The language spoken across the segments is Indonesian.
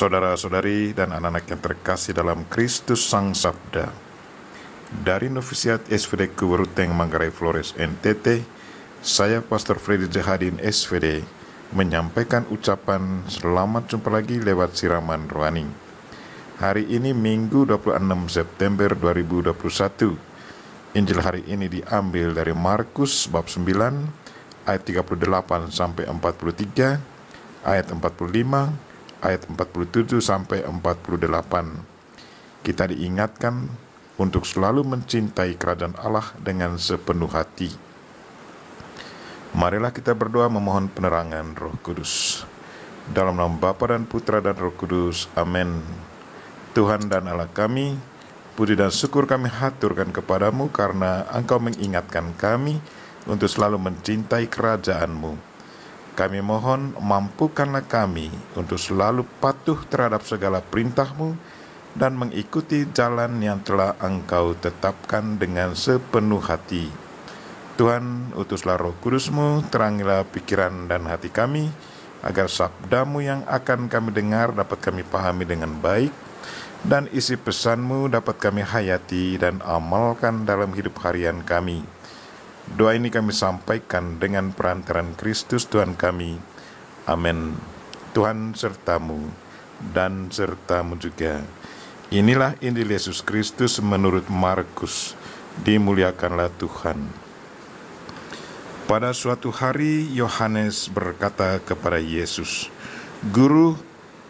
Saudara-saudari dan anak-anak yang terkasih dalam Kristus Sang Sabda, dari Novisiat SVD Kuweruteng Manggarai Flores NTT, saya Pastor Freddy Jahadin SVD menyampaikan ucapan selamat jumpa lagi lewat siraman rohani. Hari ini Minggu 26 September 2021. Injil hari ini diambil dari Markus bab 9 ayat 38 sampai 43, ayat 45, ayat 47 sampai 48. Kita diingatkan untuk selalu mencintai kerajaan Allah dengan sepenuh hati. Marilah kita berdoa memohon penerangan Roh Kudus. Dalam nama Bapa dan Putra dan Roh Kudus. Amin. Tuhan dan Allah kami, puji dan syukur kami haturkan kepadamu karena Engkau mengingatkan kami untuk selalu mencintai kerajaan-Mu. Kami mohon mampukanlah kami untuk selalu patuh terhadap segala perintah-Mu dan mengikuti jalan yang telah Engkau tetapkan dengan sepenuh hati. Tuhan, utuslah Roh Kudus-Mu, terangilah pikiran dan hati kami, agar sabda-Mu yang akan kami dengar dapat kami pahami dengan baik, dan isi pesan-Mu dapat kami hayati dan amalkan dalam hidup harian kami. Doa ini kami sampaikan dengan perantaran Kristus Tuhan kami. Amin. Tuhan sertamu dan sertamu juga. Inilah Injil Yesus Kristus menurut Markus. Dimuliakanlah Tuhan. Pada suatu hari Yohanes berkata kepada Yesus, "Guru,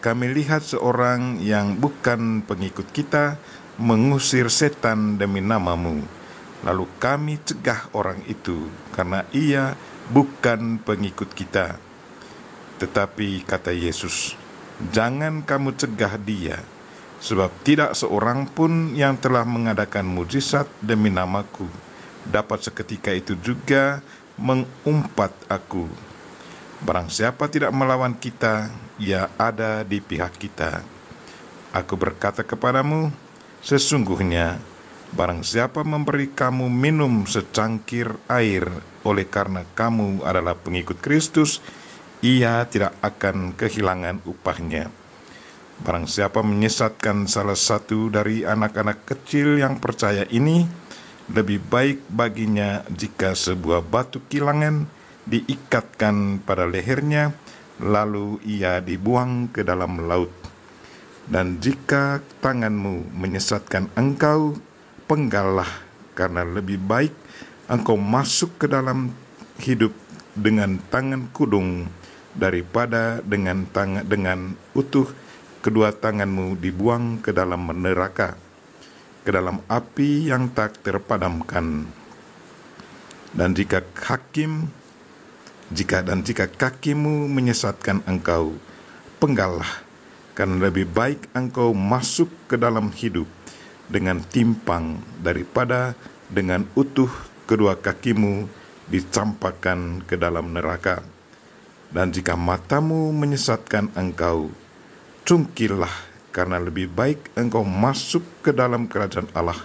kami lihat seorang yang bukan pengikut kita mengusir setan demi nama-Mu. Lalu kami cegah orang itu karena ia bukan pengikut kita." Tetapi kata Yesus, "Jangan kamu cegah dia, sebab tidak seorang pun yang telah mengadakan mujizat demi nama-Ku dapat seketika itu juga mengumpat Aku. Barang siapa tidak melawan kita, ia ada di pihak kita. Aku berkata kepadamu, sesungguhnya barang siapa memberi kamu minum secangkir air oleh karena kamu adalah pengikut Kristus, ia tidak akan kehilangan upahnya. Barang siapa menyesatkan salah satu dari anak-anak kecil yang percaya ini, lebih baik baginya jika sebuah batu kilangan diikatkan pada lehernya, lalu ia dibuang ke dalam laut. Dan jika tanganmu menyesatkan engkau, penggallah, karena lebih baik engkau masuk ke dalam hidup dengan tangan kudung daripada dengan utuh kedua tanganmu dibuang ke dalam neraka, ke dalam api yang tak terpadamkan. Dan jika kakimu menyesatkan engkau, penggallah, karena lebih baik engkau masuk ke dalam hidup dengan timpang daripada dengan utuh kedua kakimu dicampakkan ke dalam neraka. Dan jika matamu menyesatkan engkau, cungkillah, karena lebih baik engkau masuk ke dalam kerajaan Allah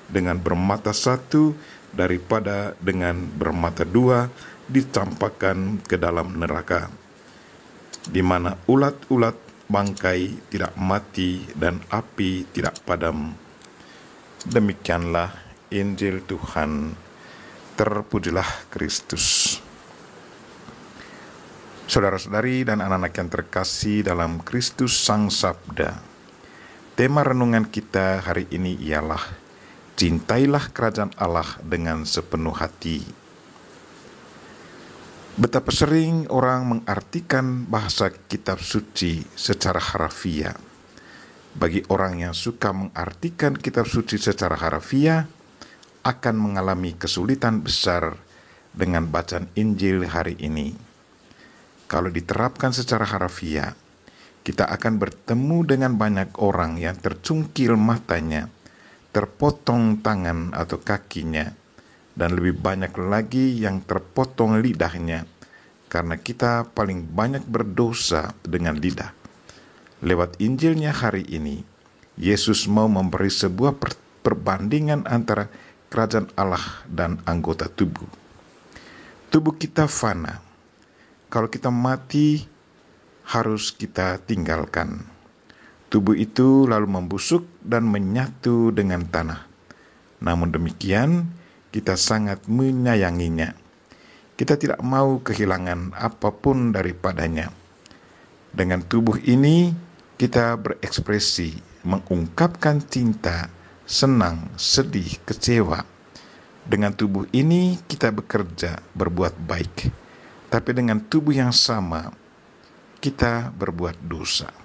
dengan bermata satu daripada dengan bermata dua dicampakkan ke dalam neraka, di mana ulat-ulat bangkai tidak mati dan api tidak padam." Demikianlah Injil Tuhan. Terpujilah Kristus. Saudara-saudari dan anak-anak yang terkasih dalam Kristus Sang Sabda, tema renungan kita hari ini ialah cintailah kerajaan Allah dengan sepenuh hati. Betapa sering orang mengartikan bahasa kitab suci secara harafiah. Bagi orang yang suka mengartikan kitab suci secara harafiah, akan mengalami kesulitan besar dengan bacaan Injil hari ini. Kalau diterapkan secara harafiah, kita akan bertemu dengan banyak orang yang tercungkil matanya, terpotong tangan atau kakinya, dan lebih banyak lagi yang terpotong lidahnya, karena kita paling banyak berdosa dengan lidah. Lewat Injilnya hari ini, Yesus mau memberi sebuah perbandingan antara kerajaan Allah dan anggota tubuh. Tubuh kita fana. Kalau kita mati, harus kita tinggalkan. Tubuh itu lalu membusuk dan menyatu dengan tanah. Namun demikian, kita sangat menyayanginya. Kita tidak mau kehilangan apapun daripadanya. Dengan tubuh ini, kita berekspresi, mengungkapkan cinta, senang, sedih, kecewa. Dengan tubuh ini, kita bekerja, berbuat baik. Tapi dengan tubuh yang sama, kita berbuat dosa.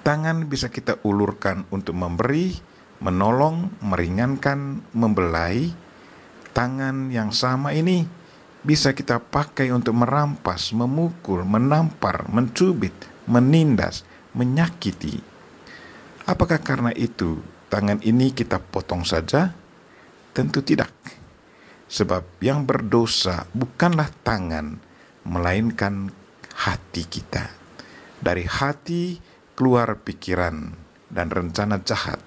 Tangan bisa kita ulurkan untuk memberi, menolong, meringankan, membelai. Tangan yang sama ini bisa kita pakai untuk merampas, memukul, menampar, mencubit, menindas, menyakiti. Apakah karena itu tangan ini kita potong saja? Tentu tidak. Sebab yang berdosa bukanlah tangan, melainkan hati kita. Dari hati keluar pikiran dan rencana jahat,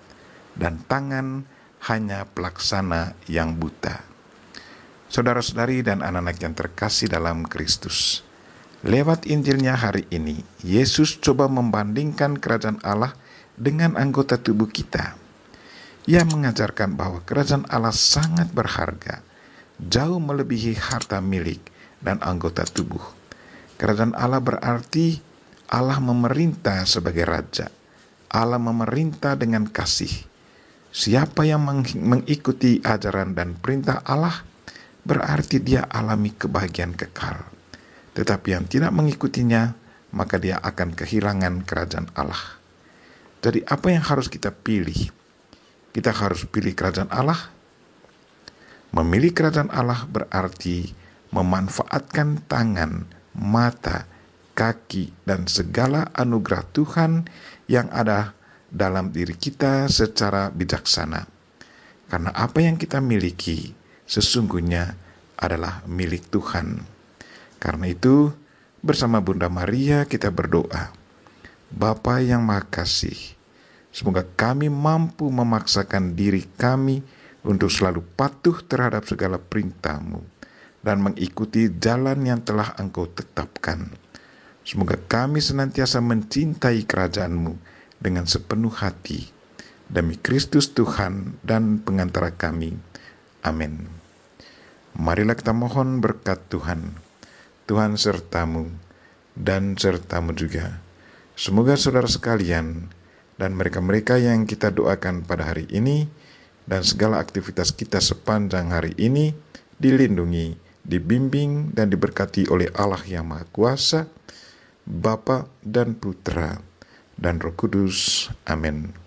dan tangan hanya pelaksana yang buta. Saudara-saudari dan anak-anak yang terkasih dalam Kristus, lewat Injilnya hari ini, Yesus coba membandingkan kerajaan Allah dengan anggota tubuh kita. Ia mengajarkan bahwa kerajaan Allah sangat berharga, jauh melebihi harta milik dan anggota tubuh. Kerajaan Allah berarti Allah memerintah sebagai raja. Allah memerintah dengan kasih. Siapa yang mengikuti ajaran dan perintah Allah, berarti dia alami kebahagiaan kekal. Tetapi yang tidak mengikutinya, maka dia akan kehilangan kerajaan Allah. Jadi apa yang harus kita pilih? Kita harus pilih kerajaan Allah. Memilih kerajaan Allah berarti memanfaatkan tangan, mata, kaki, dan segala anugerah Tuhan yang ada dalam diri kita secara bijaksana. Karena apa yang kita miliki sesungguhnya adalah milik Tuhan. Karena itu, bersama Bunda Maria kita berdoa. Bapa yang Maha Kasih, semoga kami mampu memaksakan diri kami untuk selalu patuh terhadap segala perintah-Mu dan mengikuti jalan yang telah Engkau tetapkan. Semoga kami senantiasa mencintai kerajaan-Mu dengan sepenuh hati. Demi Kristus Tuhan dan pengantara kami. Amin. Marilah kita mohon berkat Tuhan. Tuhan sertamu dan sertamu juga. Semoga saudara sekalian dan mereka-mereka yang kita doakan pada hari ini dan segala aktivitas kita sepanjang hari ini dilindungi, dibimbing dan diberkati oleh Allah yang Maha Kuasa, Bapa dan Putra dan Roh Kudus. Amin.